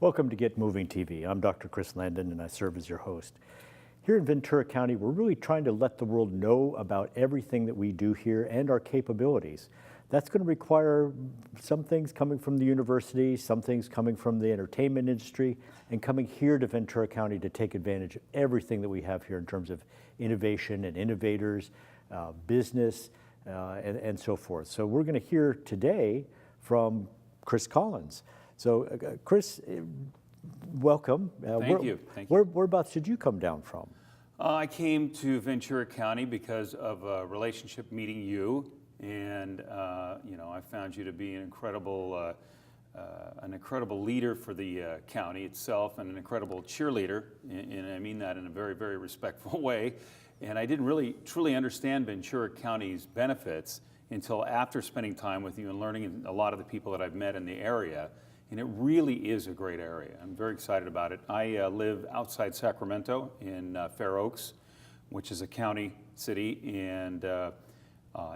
Welcome to Get Moving TV. I'm Dr. Chris Landon and I serve as your host. Here in Ventura County, we're really trying to let the world know about everything that we do here and our capabilities. That's going to require some things coming from the university, some things coming from the entertainment industry, and coming here to Ventura County to take advantage of everything that we have here in terms of innovation and innovators, business, and so forth. So we're going to hear today from Chris Collins. So, Chris, welcome. Thank you. Whereabouts did you come down from? I came to Ventura County because of a relationship meeting you, and I found you to be an incredible leader for the county itself, and an incredible cheerleader, and I mean that in a very, very respectful way. And I didn't really truly understand Ventura County's benefits until after spending time with you and learning a lot of the people that I've met in the area. And it really is a great area. I'm very excited about it. I live outside Sacramento in Fair Oaks, which is a county city. And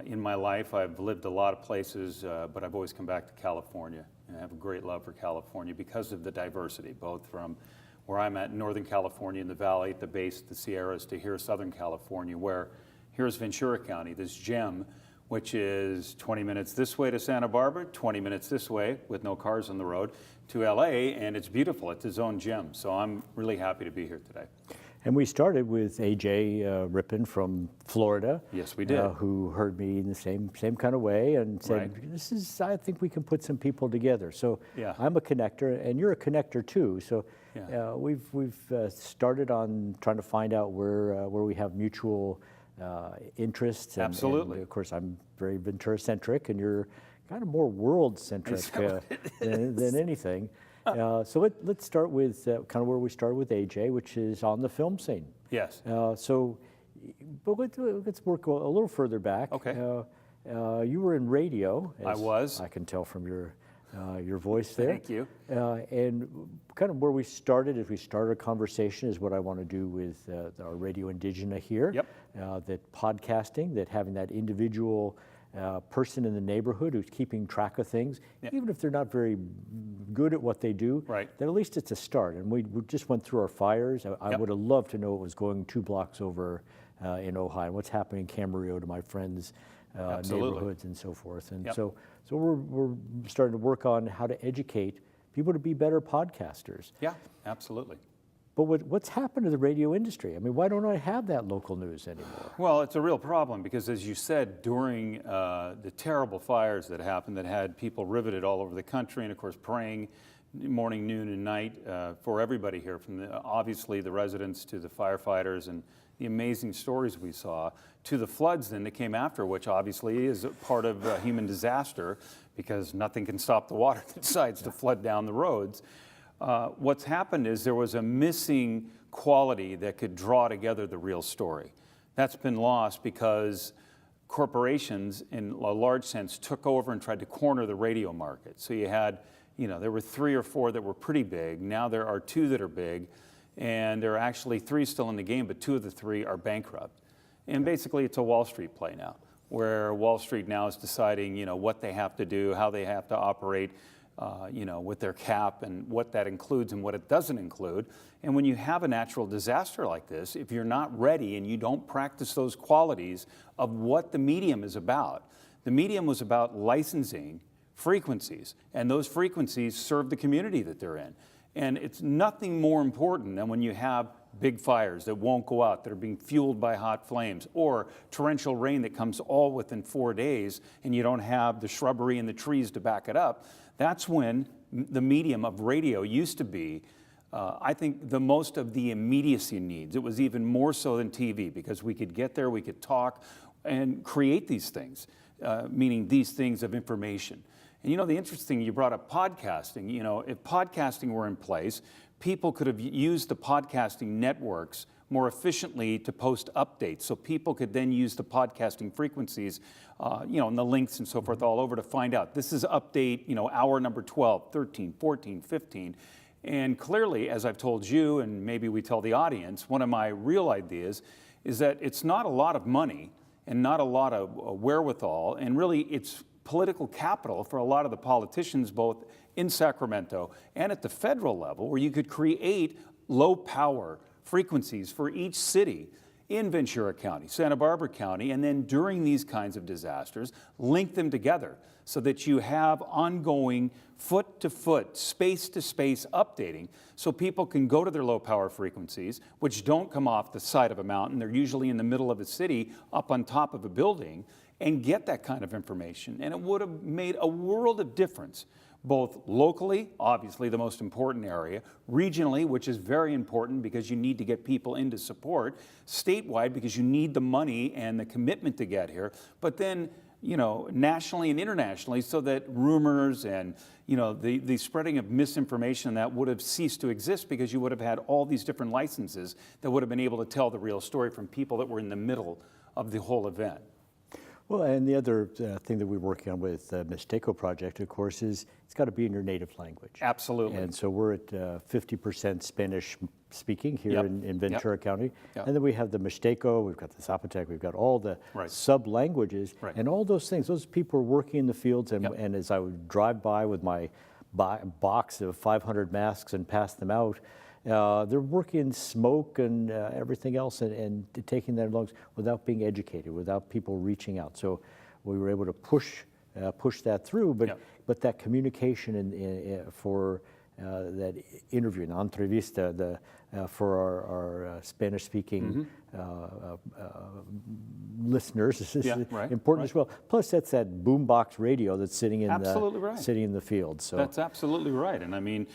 in my life, I've lived a lot of places, but I've always come back to California. And I have a great love for California because of the diversity, both from where I'm at in Northern California in the valley, at the base of the Sierras, to here, Southern California, where here's Ventura County, this gem, which is 20 minutes this way to Santa Barbara, 20 minutes this way with no cars on the road to LA, and it's beautiful. It's its own gem. So I'm really happy to be here today. And we started with AJ Rippin from Florida. Yes, we did. Who heard me in the same kind of way and said, right. I think we can put some people together. So yeah. I'm a connector, and you're a connector too. So yeah. We've started on trying to find out where we have mutual interests. Absolutely. And of course, I'm very Ventura-centric, and you're kind of more world-centric than anything. So let's start with kind of where we started with AJ, which is on the film scene. Yes. But let's work a little further back. Okay. You were in radio. I was. I can tell from your voice there. Thank you. And kind of where we started, as we started a conversation, is what I want to do with our Radio Indigena here. Yep. That podcasting, that having that individual person in the neighborhood who's keeping track of things, yep. Even if they're not very good at what they do, right. Then at least it's a start. And we just went through our fires. I yep. would have loved to know what was going 2 blocks over in Ojai, and what's happening in Camarillo to my friends' neighborhoods and so forth. And yep. so we're starting to work on how to educate people to be better podcasters. Yeah, absolutely. But what's happened to the radio industry? I mean, why don't I have that local news anymore? Well, it's a real problem because, as you said, during the terrible fires that happened, that had people riveted all over the country, and of course praying morning, noon, and night for everybody here, from obviously the residents to the firefighters, and the amazing stories we saw, to the floods then that came after, which obviously is a part of a human disaster because nothing can stop the water that decides to flood down the roads. What's happened is there was a missing quality that could draw together the real story. That's been lost because corporations, in a large sense, took over and tried to corner the radio market. So you had, there were 3 or 4 that were pretty big. Now there are 2 that are big, and there are actually 3 still in the game, but 2 of the 3 are bankrupt. And basically it's a Wall Street play now, where Wall Street now is deciding, what they have to do, how they have to operate, with their cap, and what that includes and what it doesn't include. And when you have a natural disaster like this, if you're not ready and you don't practice those qualities of what the medium is about, the medium was about licensing frequencies, and those frequencies serve the community that they're in. And it's nothing more important than when you have big fires that won't go out, that are being fueled by hot flames, or torrential rain that comes all within 4 days, and you don't have the shrubbery and the trees to back it up. That's when the medium of radio used to be, I think, the most of the immediacy needs. It was even more so than TV, because we could get there, we could talk and create these things, meaning these things of information. And the interesting, you brought up podcasting. If podcasting were in place, people could have used the podcasting networks more efficiently to post updates. So people could then use the podcasting frequencies, and the links and so forth all over to find out. This is update, hour number 12, 13, 14, 15. And clearly, as I've told you, and maybe we tell the audience, one of my real ideas is that it's not a lot of money and not a lot of wherewithal, and really it's political capital for a lot of the politicians, both in Sacramento and at the federal level, where you could create low power frequencies for each city in Ventura County, Santa Barbara County, and then during these kinds of disasters, link them together so that you have ongoing foot-to-foot, space-to-space updating so people can go to their low-power frequencies, which don't come off the side of a mountain. They're usually in the middle of a city, up on top of a building, and get that kind of information. And it would have made a world of difference, both locally, obviously the most important area, regionally, which is very important because you need to get people into support, statewide because you need the money and the commitment to get here, but then, you know, nationally and internationally, so that rumors and, you know, the spreading of misinformation that would have ceased to exist because you would have had all these different licenses that would have been able to tell the real story from people that were in the middle of the whole event. Well, and the other thing that we're working on with the Mixteco project, of course, is it's got to be in your native language. Absolutely. And so we're at 50% Spanish speaking here in Ventura County. Yep. And then we have the Mixteco, we've got the Zapotec, we've got all the sub-languages. Right. And all those things, those people are working in the fields. And as I would drive by with my box of 500 masks and pass them out, they're working smoke and everything else and taking their lungs without being educated, without people reaching out. So we were able to push that through, but that communication for that interview, an entrevista, for our Spanish-speaking listeners is important as well. Plus, that's that boombox radio that's sitting in sitting in the field. So that's absolutely right, and I mean.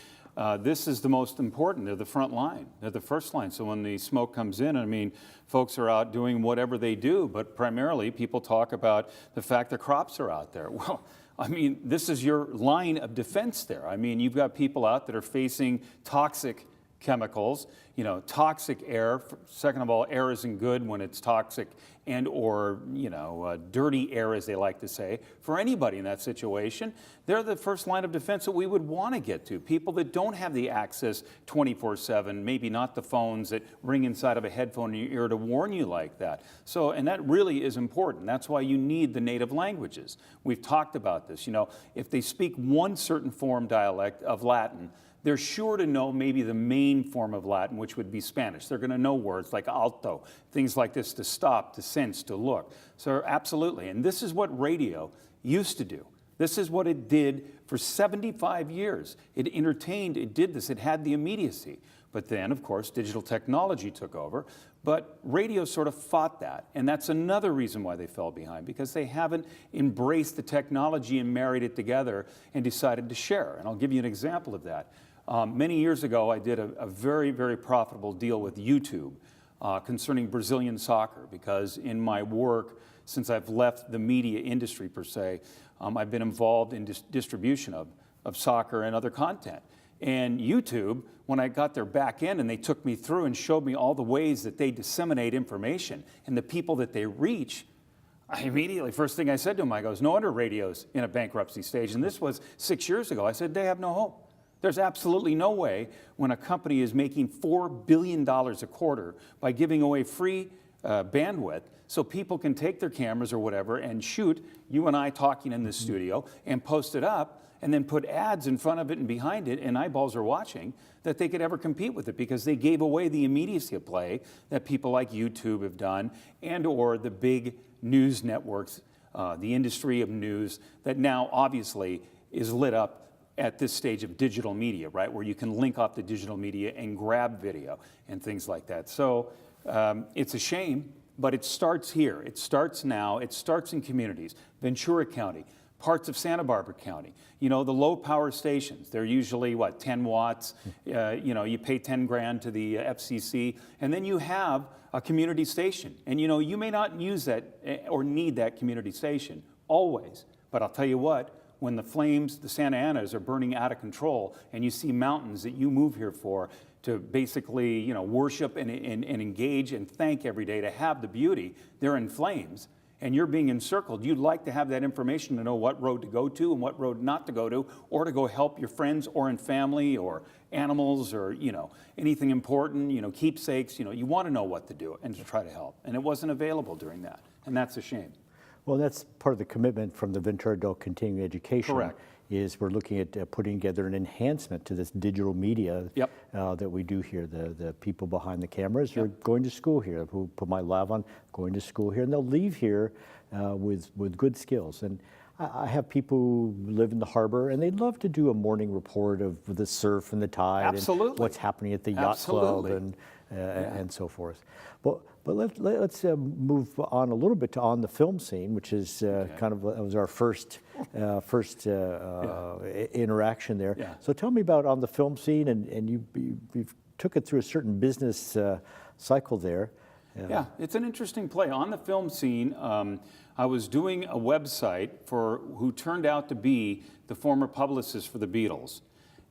This is the most important. They're the front line. They're the first line. So when the smoke comes in, I mean, folks are out doing whatever they do, but primarily people talk about the fact the crops are out there. Well, I mean, this is your line of defense there. I mean, you've got people out that are facing toxic chemicals, you know, toxic air. Second of all, air isn't good when it's toxic and or, you know, dirty air, as they like to say. For anybody in that situation, they're the first line of defense that we would want to get to. People that don't have the access 24/7, maybe not the phones that ring inside of a headphone in your ear to warn you like that. So, and that really is important. That's why you need the native languages. We've talked about this. You know, if they speak one certain form dialect of Latin, they're sure to know maybe the main form of Latin, which would be Spanish. They're going to know words like alto, things like this, to stop, to sense, to look. So absolutely. And this is what radio used to do. This is what it did for 75 years. It entertained, it did this, it had the immediacy. But then, of course, digital technology took over. But radio sort of fought that. And that's another reason why they fell behind, because they haven't embraced the technology and married it together and decided to share. And I'll give you an example of that. Many years ago, I did a very, very profitable deal with YouTube concerning Brazilian soccer, because in my work, since I've left the media industry per se, I've been involved in distribution of soccer and other content. And YouTube, when I got their back end and they took me through and showed me all the ways that they disseminate information and the people that they reach, I immediately, first thing I said to them, I goes, no wonder radio's in a bankruptcy stage. And this was 6 years ago. I said, they have no hope. There's absolutely no way when a company is making $4 billion a quarter by giving away free bandwidth so people can take their cameras or whatever and shoot you and I talking in this studio and post it up and then put ads in front of it and behind it and eyeballs are watching, that they could ever compete with it, because they gave away the immediacy of play that people like YouTube have done and or the big news networks, the industry of news that now obviously is lit up at this stage of digital media, right, where you can link off the digital media and grab video and things like that. So it's a shame, but it starts here. It starts now. It starts in communities. Ventura County, parts of Santa Barbara County. You know, the low power stations, they're usually, what, 10 watts? You know, you pay 10 grand to the FCC, and then you have a community station. And, you know, you may not use that or need that community station always, but I'll tell you what, when the flames, the Santa Anas, are burning out of control, and you see mountains that you move here for to basically, you know, worship and engage and thank every day to have the beauty, they're in flames, and you're being encircled, you'd like to have that information to know what road to go to and what road not to go to, or to go help your friends or in family or animals or, you know, anything important, you know, keepsakes, you know, you want to know what to do and to try to help. And it wasn't available during that, and that's a shame. Well, that's part of the commitment from the Ventura Adult Continuing Education. Correct. Is we're looking at putting together an enhancement to this digital media Yep. that we do here. The people behind the cameras are going to school here, who put my lav on, going to school here, and they'll leave here with good skills. And I have people who live in the harbor, and they'd love to do a morning report of the surf and the tide, Absolutely. and what's happening at the yacht club, and so forth. But let's move on a little bit to on the film scene, which is kind of that was our first interaction there. Yeah. So tell me about on the film scene, and you took it through a certain business cycle there. Yeah, it's an interesting play. On the film scene, I was doing a website for who turned out to be the former publicist for the Beatles.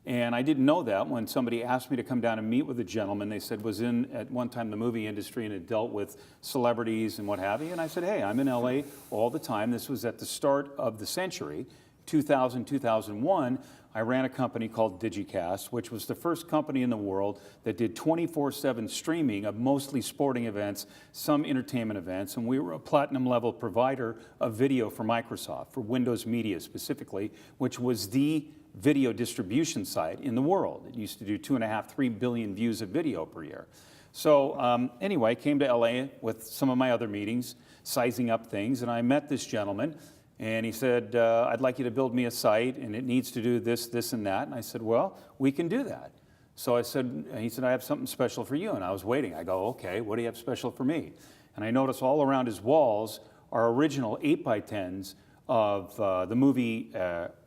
And I didn't know that when somebody asked me to come down and meet with a gentleman. They said was in at one time the movie industry and had dealt with celebrities and what have you. And I said, hey, I'm in LA all the time. This was at the start of the century, 2000, 2001. I ran a company called Digicast, which was the first company in the world that did 24/7 streaming of mostly sporting events, some entertainment events, and we were a platinum level provider of video for Microsoft, for Windows Media specifically, which was the video distribution site in the world. It used to do 2.5, 3 billion views of video per year. So anyway, I came to LA with some of my other meetings, sizing up things, and I met this gentleman, and he said, I'd like you to build me a site, and it needs to do this, this, and that. And I said, well, we can do that. So he said, I have something special for you. And I was waiting. I go, okay, what do you have special for me? And I noticed all around his walls are original 8x10s of the movie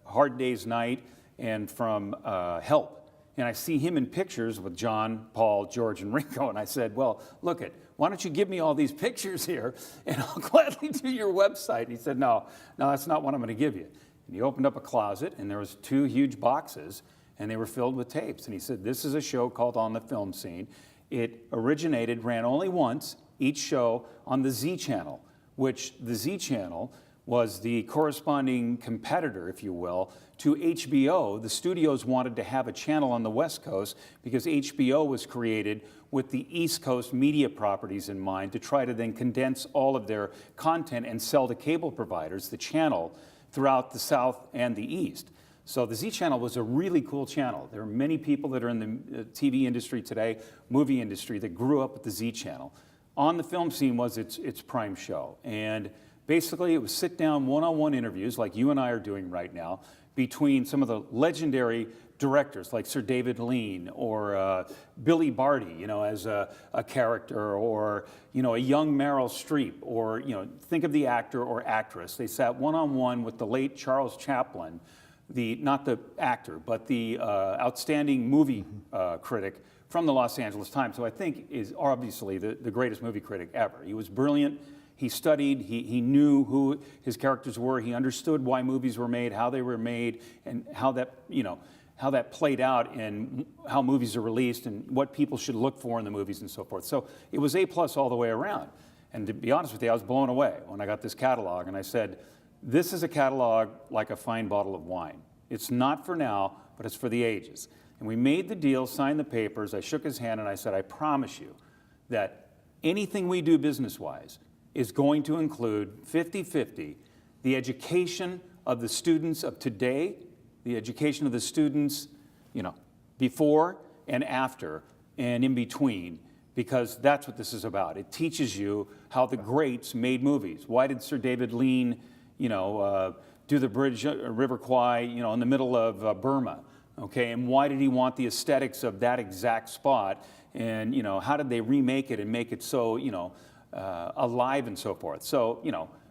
Hard Day's Night and from Help. And I see him in pictures with John, Paul, George, and Ringo. And I said, well, look it, why don't you give me all these pictures here and I'll gladly do your website. And he said, no, that's not what I'm going to give you. And he opened up a closet and there was 2 huge boxes and they were filled with tapes. And he said, this is a show called On the Film Scene. It originated, ran only once, each show on the Z Channel, which the Z Channel was the corresponding competitor, if you will, to HBO. The studios wanted to have a channel on the West Coast because HBO was created with the East Coast media properties in mind to try to then condense all of their content and sell to cable providers the channel throughout the South and the East. So the Z Channel was a really cool channel. There are many people that are in the TV industry today, movie industry, that grew up with the Z Channel. On the Film Scene was its prime show. And basically, it was sit-down, one-on-one interviews like you and I are doing right now between some of the legendary directors like Sir David Lean or Billy Barty, as a character, or, a young Meryl Streep, or, think of the actor or actress. They sat one-on-one with the late Charles Chaplin, not the actor, but the outstanding movie critic from the Los Angeles Times, who I think is obviously the greatest movie critic ever. He was brilliant. He studied, he knew who his characters were, he understood why movies were made, how they were made, and how that played out in how movies are released and what people should look for in the movies and so forth. So it was A+ all the way around. And to be honest with you, I was blown away when I got this catalog and I said, this is a catalog like a fine bottle of wine. It's not for now, but it's for the ages. And we made the deal, signed the papers, I shook his hand and I said, I promise you that anything we do business-wise is going to include 50-50 the education of the students of today, the education of the students, before and after and in between, because that's what this is about. It teaches you how the greats made movies. Why did Sir David Lean, do the bridge, River Kwai, in the middle of Burma? Okay, and why did he want the aesthetics of that exact spot? And, how did they remake it and make it so, alive and so forth. So,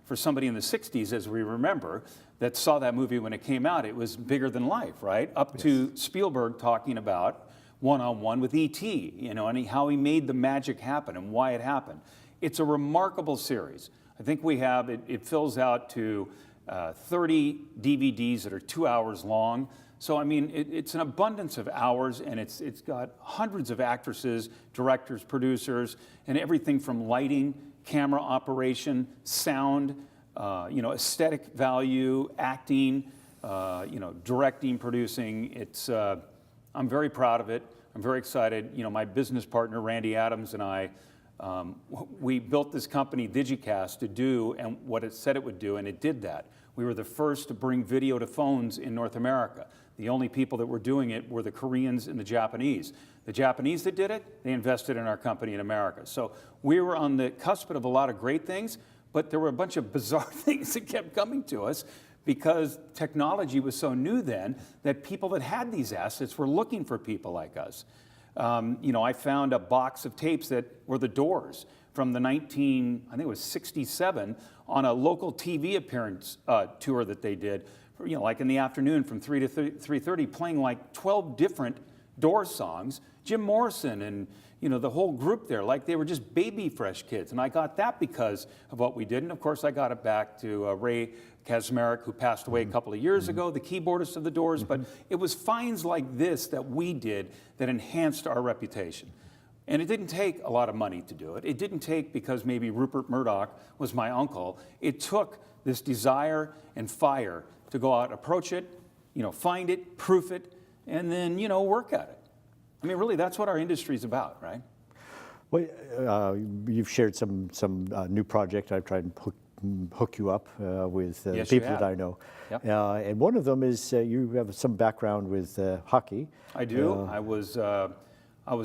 for somebody in the 60s, as we remember, that saw that movie when it came out, it was bigger than life, right? Up to Spielberg talking about one-on-one with E.T., and how he made the magic happen and why it happened. It's a remarkable series. I think we have, it fills out to 30 DVDs that are 2 hours long. So, I mean, it's an abundance of hours, and it's got hundreds of actresses, directors, producers, and everything from lighting, camera operation, sound, aesthetic value, acting, directing, producing. I'm very proud of it. I'm very excited. My business partner, Randy Adams, and I We built this company, Digicast, to do and what it said it would do, and it did that. We were the first to bring video to phones in North America. The only people that were doing it were the Koreans and the Japanese. The Japanese that did it, they invested in our company in America. So we were on the cusp of a lot of great things, but there were a bunch of bizarre things that kept coming to us because technology was so new then that people that had these assets were looking for people like us. I found a box of tapes that were the Doors from the I think it was 67, on a local TV appearance tour that they did, like in the afternoon from 3 to 3:30, playing like 12 different Doors songs, Jim Morrison and the whole group there, like they were just baby fresh kids. And I got that because of what we did. And of course, I got it back to Ray Kaczmarek, who passed away a couple of years ago, the keyboardist of the Doors. But it was finds like this that we did that enhanced our reputation. And it didn't take a lot of money to do it. It didn't take because maybe Rupert Murdoch was my uncle. It took this desire and fire to go out, approach it, find it, proof it, and then, work at it. I mean, really, that's what our industry is about, right? Well, you've shared some new project. I've tried to hook you up with Yes, people you have. that I know. Yep. And one of them is you have some background with hockey. I do. I was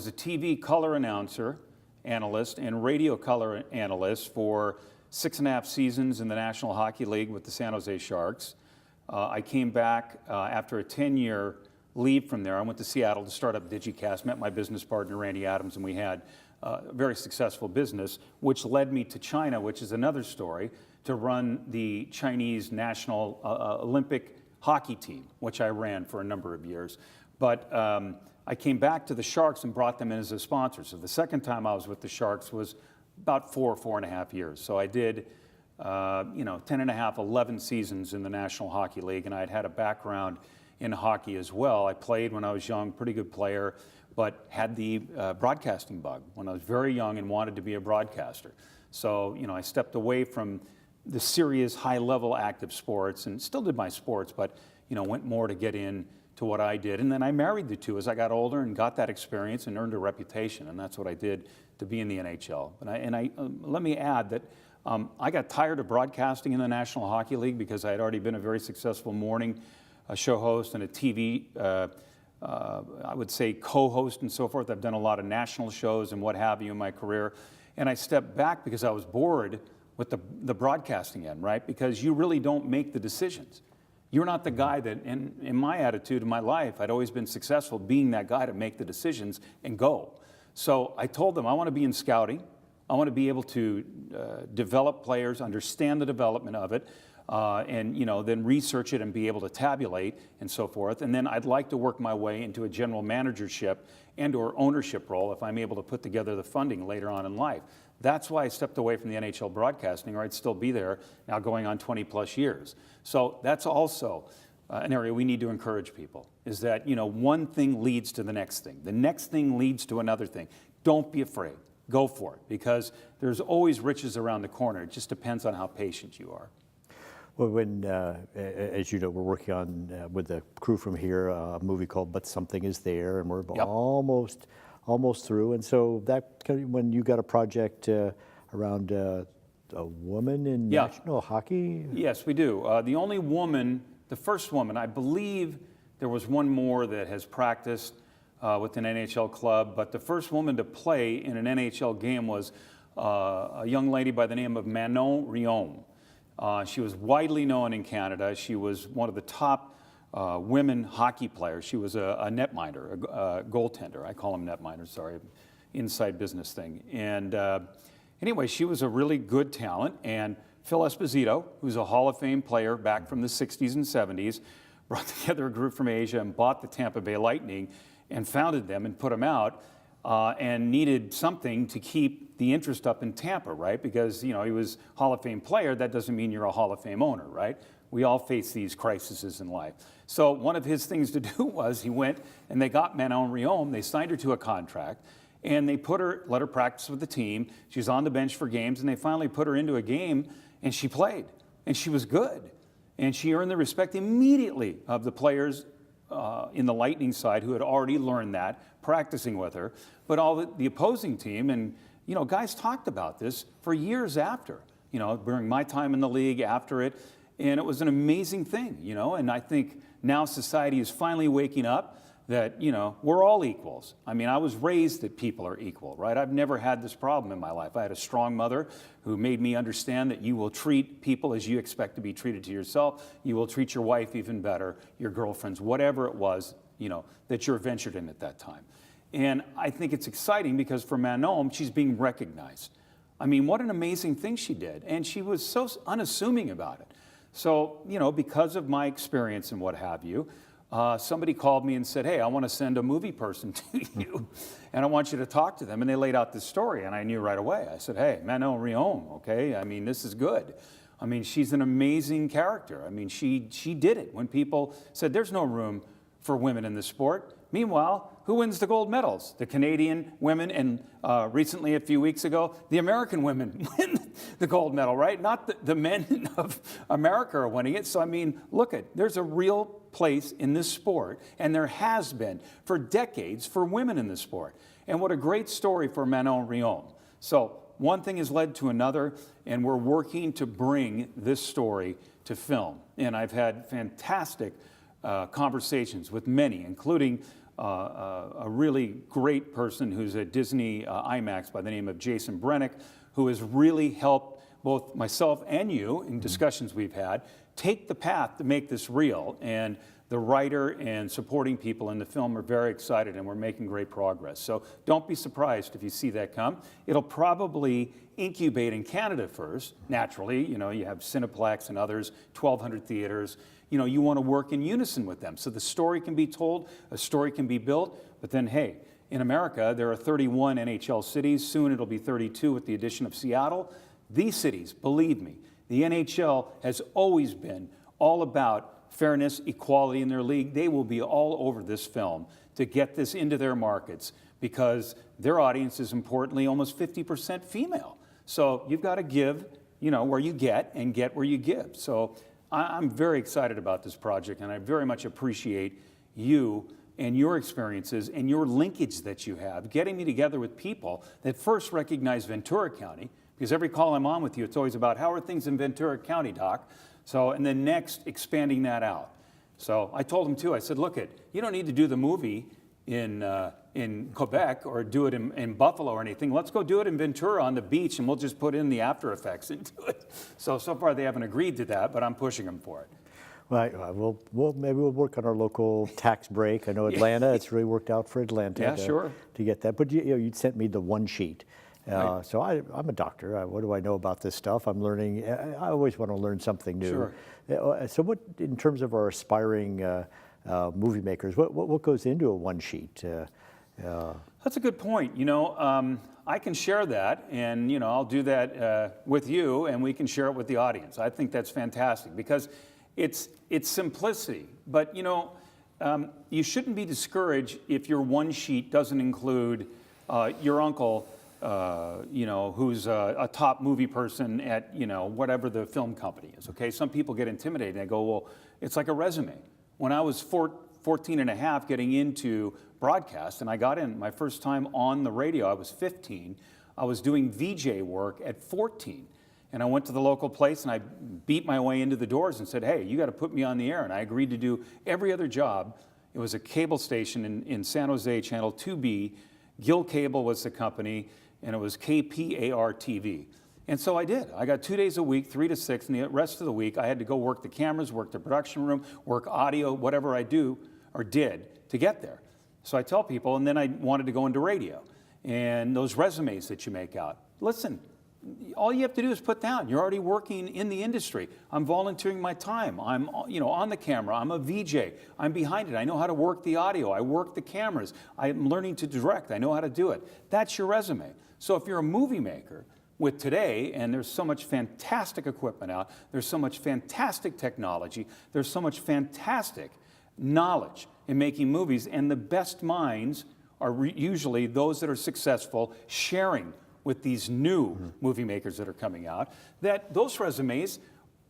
a TV color announcer, analyst, and radio color analyst for 6.5 seasons in the National Hockey League with the San Jose Sharks. I came back after a 10-year leave from there. I went to Seattle to start up Digicast, met my business partner, Randy Adams, and we had a very successful business, which led me to China, which is another story, to run the Chinese national Olympic hockey team, which I ran for a number of years. But I came back to the Sharks and brought them in as a sponsor. So the second time I was with the Sharks was about 4.5 years. So I did 10.5, 11 seasons in the National Hockey League, and I'd had a background in hockey as well. I played when I was young, pretty good player, but had the broadcasting bug when I was very young and wanted to be a broadcaster. So, I stepped away from the serious, high-level active sports and still did my sports, but, went more to get in to what I did. And then I married the two as I got older and got that experience and earned a reputation, and that's what I did to be in the NHL. Let me add that I got tired of broadcasting in the National Hockey League because I had already been a very successful morning show host and a TV, I would say, co-host and so forth. I've done a lot of national shows and what have you in my career. And I stepped back because I was bored with the broadcasting end, right? Because you really don't make the decisions. You're not the guy that, in my attitude in my life, I'd always been successful being that guy to make the decisions and go. So I told them I want to be in scouting. I want to be able to develop players, understand the development of it, and then research it and be able to tabulate and so forth. And then I'd like to work my way into a general managership and/or ownership role if I'm able to put together the funding later on in life. That's why I stepped away from the NHL broadcasting, or I'd still be there now going on 20 plus years. So that's also an area we need to encourage people, is that one thing leads to the next thing. The next thing leads to another thing. Don't be afraid. Go for it, because there's always riches around the corner. It just depends on how patient you are. Well, when, as you know, we're working on, with the crew from here, a movie called But Something Is There, and we're Yep. almost through. And so that, when you got a project around a woman in Yeah. national hockey? Yes, we do. The only woman, the first woman, I believe there was one more that has practiced with an NHL club, but the first woman to play in an NHL game was a young lady by the name of Manon Rhéaume. She was widely known in Canada. She was one of the top women hockey players. She was a netminder, a goaltender. I call them netminders, sorry, inside business thing. And anyway, she was a really good talent. And Phil Esposito, who's a Hall of Fame player back from the 60s and 70s, brought together a group from Asia and bought the Tampa Bay Lightning and founded them and put them out, and needed something to keep the interest up in Tampa, right? Because, he was Hall of Fame player. That doesn't mean you're a Hall of Fame owner, right? We all face these crises in life. So one of his things to do was he went and they got Manon Rhéaume. They signed her to a contract, and they let her practice with the team. She's on the bench for games, and they finally put her into a game, and she played, and she was good. And she earned the respect immediately of the players in the Lightning side who had already learned that, practicing with her. But all the opposing team, and you know, guys talked about this for years after, you know, during my time in the league, after it, and it was an amazing thing, you know, and I think now society is finally waking up that, you know, we're all equals. I mean, I was raised that people are equal, right? I've never had this problem in my life. I had a strong mother who made me understand that you will treat people as you expect to be treated to yourself. You will treat your wife even better, your girlfriends, whatever it was, you know, that you're ventured in at that time. And I think it's exciting because for Manon, she's being recognized. I mean, what an amazing thing she did. And she was so unassuming about it. So, you know, because of my experience and what have you, somebody called me and said, hey, I want to send a movie person to you, and I want you to talk to them. And they laid out this story, and I knew right away. I said, hey, Manon Riom, okay? I mean, this is good. I mean, she's an amazing character. I mean, she did it when people said there's no room for women in the sport. Meanwhile, who wins the gold medals? The Canadian women, and recently, a few weeks ago, the American women win the gold medal, right? Not the men of America are winning it. So, I mean, look there's a real place in this sport, and there has been for decades for women in the sport. And what a great story for Manon Riom. So, one thing has led to another, and we're working to bring this story to film. And I've had fantastic conversations with many, including a really great person who's at Disney IMAX by the name of Jason Brennick, who has really helped both myself and you in discussions we've had take the path to make this real. And the writer and supporting people in the film are very excited, and we're making great progress. So don't be surprised if you see that come. It'll probably incubate in Canada first, naturally. You know, you have Cineplex and others, 1,200 theaters. You know, you want to work in unison with them. So the story can be told, a story can be built, but then, hey, in America, there are 31 NHL cities. Soon it'll be 32 with the addition of Seattle. These cities, believe me, the NHL has always been all about fairness, equality in their league. They will be all over this film to get this into their markets because their audience is importantly almost 50% female. So you've got to give, you know, where you get and get where you give. So I'm very excited about this project, and I very much appreciate you and your experiences and your linkage that you have, getting me together with people that first recognize Ventura County, because every call I'm on with you, it's always about how are things in Ventura County, Doc? So, and then next, expanding that out. So I told him too, I said, look, you don't need to do the movie in Quebec or do it in Buffalo or anything. Let's go do it in Ventura on the beach, and we'll just put in the after effects into it. So far they haven't agreed to that, but I'm pushing them for it. Well, maybe we'll work on our local tax break. I know Atlanta, it's really worked out for Atlanta to get that. But you'd sent me the one sheet. Right. So I'm a doctor. What do I know about this stuff? I'm learning. I always want to learn something new. Sure. So what, in terms of our aspiring movie makers, what goes into a one sheet? That's a good point. You know, I can share that, and you know, I'll do that with you, and we can share it with the audience. I think that's fantastic because it's simplicity. But you know, you shouldn't be discouraged if your one sheet doesn't include your uncle. You know, who's a top movie person at, you know, whatever the film company is, okay? Some people get intimidated and they go, well, it's like a resume. When I was 14 and a half getting into broadcast, and I got in my first time on the radio, I was 15. I was doing VJ work at 14. And I went to the local place and I beat my way into the doors and said, hey, you got to put me on the air. And I agreed to do every other job. It was a cable station in San Jose, Channel 2B. Gill Cable was the company, and it was KPAR TV. And so I did. I got 2 days a week, 3 to 6, and the rest of the week I had to go work the cameras, work the production room, work audio, whatever I do or did to get there. So I tell people, and then I wanted to go into radio. And those resumes that you make out, listen, all you have to do is put down, you're already working in the industry. I'm volunteering my time. I'm, you know, on the camera. I'm a VJ. I'm behind it. I know how to work the audio. I work the cameras. I'm learning to direct. I know how to do it. That's your resume. So if you're a movie maker with today, and there's so much fantastic equipment out, there's so much fantastic technology, there's so much fantastic knowledge in making movies, and the best minds are usually those that are successful sharing with these new movie makers that are coming out, that those resumes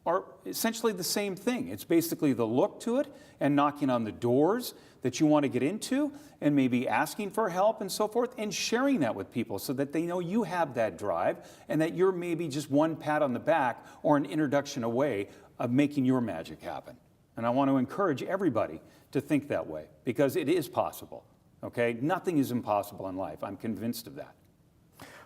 are essentially the same thing. It's basically the look to it and knocking on the doors that you want to get into and maybe asking for help and so forth and sharing that with people so that they know you have that drive and that you're maybe just one pat on the back or an introduction away of making your magic happen. And I want to encourage everybody to think that way because it is possible, okay? Nothing is impossible in life. I'm convinced of that.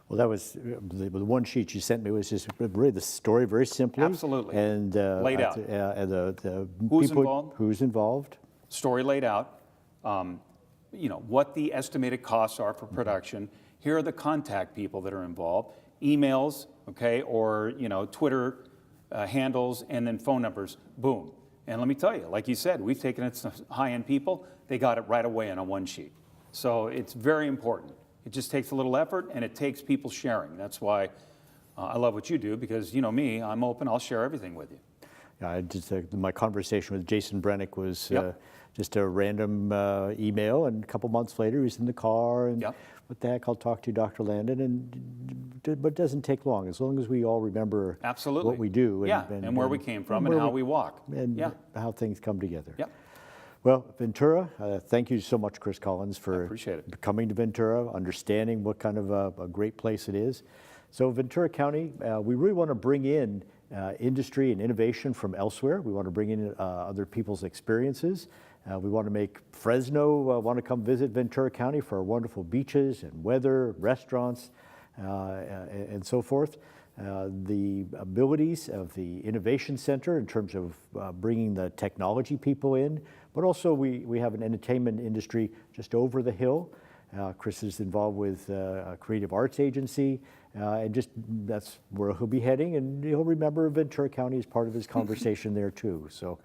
Well, that was the one sheet you sent me was just really the story very simply. Absolutely. And laid out. And the Who's people, involved? Who's involved? Story laid out. You know, what the estimated costs are for production. Here are the contact people that are involved. Emails, okay, or, you know, Twitter handles, and then phone numbers. Boom. And let me tell you, like you said, we've taken it to high-end people. They got it right away on a one sheet. So it's very important. It just takes a little effort, and it takes people sharing. That's why I love what you do, because you know me, I'm open, I'll share everything with you. Yeah, my conversation with Jason Brennick was Yep. just a random email, and a couple months later, he was in the car, and Yep. what the heck, I'll talk to you, Dr. Landon, but it doesn't take long, as long as we all remember Absolutely. what we do. And where we came from and how we walk. And yeah. how things come together. Yep. Well, Ventura, thank you so much, Chris Collins, for appreciate it. coming to Ventura, understanding what kind of a great place it is. So Ventura County, we really want to bring in industry and innovation from elsewhere. We want to bring in other people's experiences. We want to make Fresno want to come visit Ventura County for our wonderful beaches and weather, restaurants, and so forth. The abilities of the Innovation Center in terms of bringing the technology people in, but also we have an entertainment industry just over the hill. Chris is involved with a creative arts agency, and just that's where he'll be heading, and he'll remember Ventura County as part of his conversation there too. So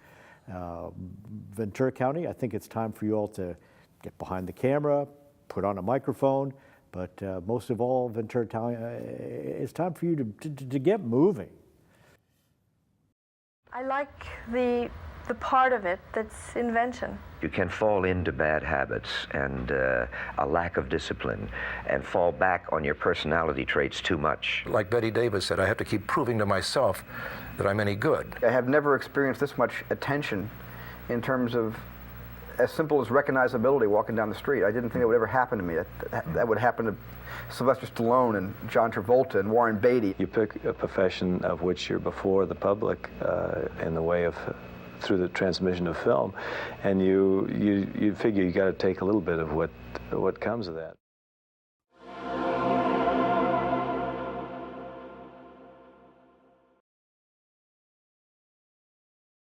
Ventura County, I think it's time for you all to get behind the camera, put on a microphone, but most of all, Ventura County, it's time for you to get moving. I like the part of it that's invention. You can fall into bad habits and a lack of discipline and fall back on your personality traits too much. Like Betty Davis said, I have to keep proving to myself that I'm any good. I have never experienced this much attention in terms of as simple as recognizability walking down the street. I didn't think that would ever happen to me. That would happen to Sylvester Stallone and John Travolta and Warren Beatty. You pick a profession of which you're before the public in the way of through the transmission of film, and you figure you got to take a little bit of what comes of that.